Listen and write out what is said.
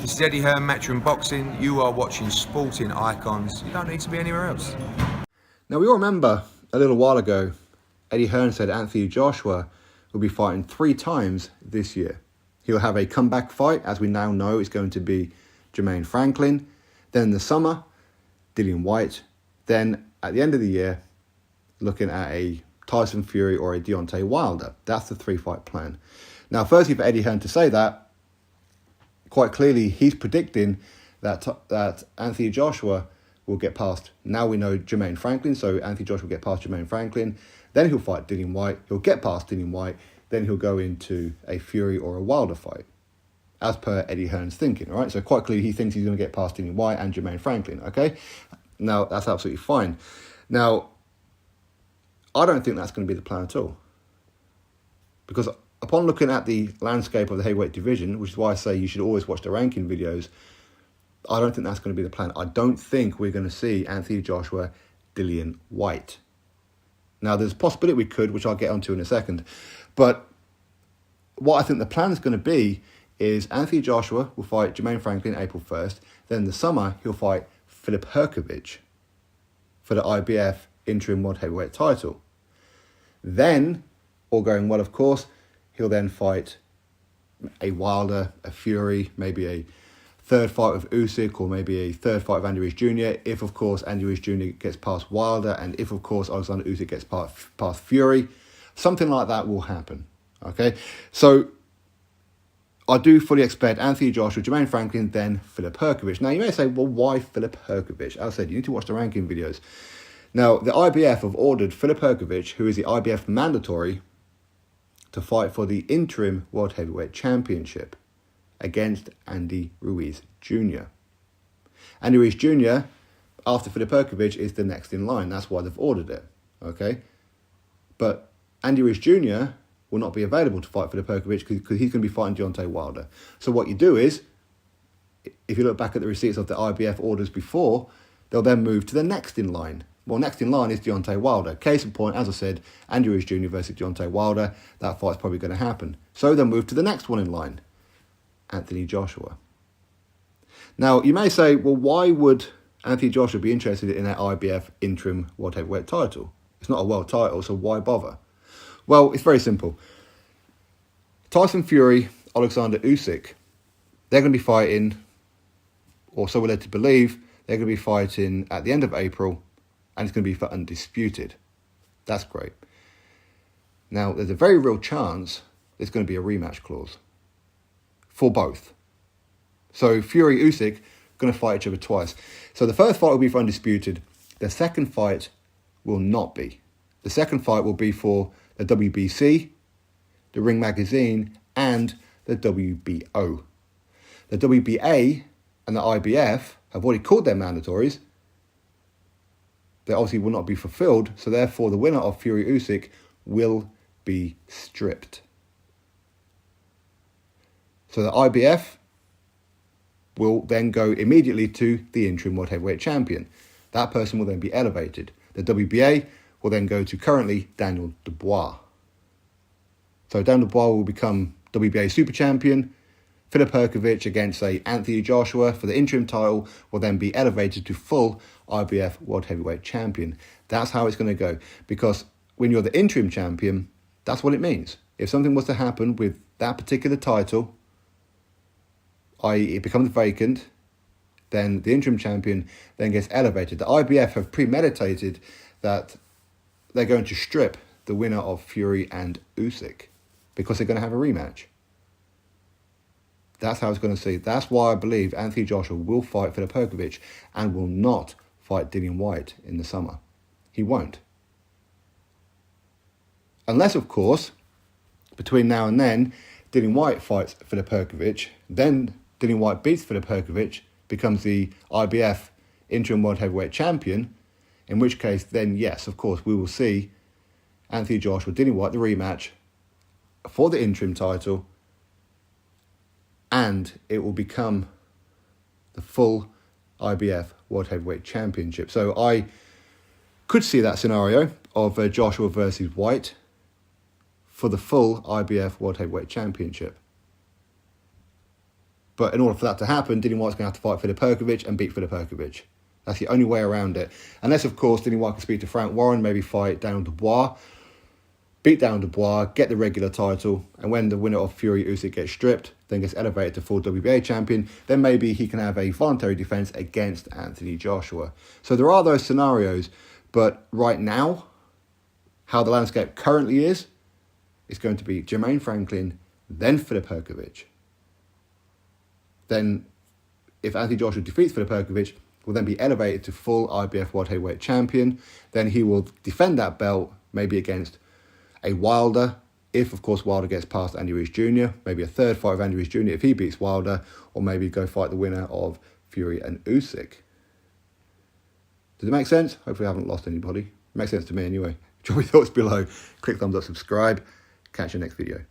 This is Eddie Hearn, Matchroom Boxing. You are watching Sporting Icons. You don't need to be anywhere else. Now, we all remember a little while ago, Eddie Hearn said Anthony Joshua will be fighting 3 times this year. He'll have a comeback fight, as we now know it's going to be Jermaine Franklin. Then in the summer, Dillian Whyte. Then at the end of the year, looking at a Tyson Fury or a Deontay Wilder. That's the 3-fight plan. Now, firstly, for Eddie Hearn to say that, quite clearly, he's predicting that Anthony Joshua will get past. Now we know Jermaine Franklin, so Anthony Joshua will get past Jermaine Franklin. Then he'll fight Dillian Whyte. He'll get past Dillian Whyte. Then he'll go into a Fury or a Wilder fight, as per Eddie Hearn's thinking. All right, so quite clearly he thinks he's going to get past Dillian Whyte and Jermaine Franklin. Okay, now that's absolutely fine. Now, I don't think that's going to be the plan at all, because upon looking at the landscape of the heavyweight division, which is why I say you should always watch the ranking videos, I don't think that's going to be the plan. I don't think we're going to see Anthony Joshua, Dillian Whyte. Now, there's a possibility we could, which I'll get onto in a second. But what I think the plan is going to be is Anthony Joshua will fight Jermaine Franklin April 1st. Then in the summer, he'll fight Filip Hrgovic for the IBF interim world heavyweight title. Then, all going well, of course, he'll then fight a Wilder, a Fury, maybe a third fight with Usyk, or maybe a third fight with Andy Ruiz Jr. If, of course, Andy Ruiz Jr. gets past Wilder, and if, of course, Alexander Usyk gets past Fury. Something like that will happen. Okay? So, I do fully expect Anthony Joshua, Jermaine Franklin, then Filip Hrgovic. Now, you may say, well, why Filip Hrgovic? As I said, you need to watch the ranking videos. Now, the IBF have ordered Filip Hrgovic, who is the IBF mandatory, to fight for the interim World Heavyweight Championship against Andy Ruiz Jr. Andy Ruiz Jr., after Filip Hrgovic, is the next in line. That's why they've ordered it. Okay? But Andy Ruiz Jr. will not be available to fight Filip Hrgovic because he's going to be fighting Deontay Wilder. So what you do is, if you look back at the receipts of the IBF orders before, they'll then move to the next in line. Well, next in line is Deontay Wilder. Case in point, as I said, Andy Ruiz Jr. versus Deontay Wilder. That fight's probably going to happen. So they'll move to the next one in line, Anthony Joshua. Now, you may say, well, why would Anthony Joshua be interested in that IBF interim world heavyweight title? It's not a world title, so why bother? Well, it's very simple. Tyson Fury, Alexander Usyk, they're going to be fighting, or so we're led to believe, they're going to be fighting at the end of April, and it's going to be for undisputed. That's great. Now, there's a very real chance there's going to be a rematch clause for both. So Fury, Usyk, going to fight each other twice. So the first fight will be for undisputed. The second fight will not be. The second fight will be for the WBC, the Ring Magazine, and the WBO. The WBA and the IBF have already called their mandatories. They obviously will not be fulfilled, so therefore the winner of Fury Usyk will be stripped. So the IBF will then go immediately to the interim world heavyweight champion. That person will then be elevated. The WBA will then go to currently Daniel Dubois. So Daniel Dubois will become WBA super champion. Filip Hrgovic against, say, Anthony Joshua for the interim title will then be elevated to full IBF World Heavyweight Champion. That's how it's going to go. Because when you're the interim champion, that's what it means. If something was to happen with that particular title, i.e. it becomes vacant, then the interim champion then gets elevated. The IBF have premeditated that they're going to strip the winner of Fury and Usyk because they're going to have a rematch. That's how it's going to see. That's why I believe Anthony Joshua will fight Filip Hrgovic and will not fight Dillian Whyte in the summer. He won't. Unless, of course, between now and then, Dillian Whyte fights Filip Hrgovic, then Dillian Whyte beats Filip Hrgovic, becomes the IBF interim world heavyweight champion, in which case then, yes, of course, we will see Anthony Joshua, Dillian Whyte, the rematch for the interim title, and it will become the full IBF World Heavyweight Championship. So I could see that scenario of Joshua versus Whyte for the full IBF World Heavyweight Championship. But in order for that to happen, Dillian Whyte's going to have to fight Filip Hrgovic and beat Filip Hrgovic. That's the only way around it. Unless, of course, Dillian Whyte can speak to Frank Warren, maybe fight Daniel Dubois, beat Daniel Dubois, get the regular title, and when the winner of Fury Usyk gets stripped, then gets elevated to full WBA champion, then maybe he can have a voluntary defense against Anthony Joshua. So there are those scenarios, but right now, how the landscape currently is, it's going to be Jermaine Franklin, then Filip Hrgovic. Then, if Anthony Joshua defeats Filip Hrgovic, will then be elevated to full IBF World Heavyweight Champion. Then he will defend that belt, maybe against a Wilder, if, of course, Wilder gets past Andy Ruiz Jr., maybe a third fight of Andy Ruiz Jr. if he beats Wilder, or maybe go fight the winner of Fury and Usyk. Does it make sense? Hopefully I haven't lost anybody. It makes sense to me anyway. Drop your thoughts below. Click thumbs up, subscribe. Catch you next video.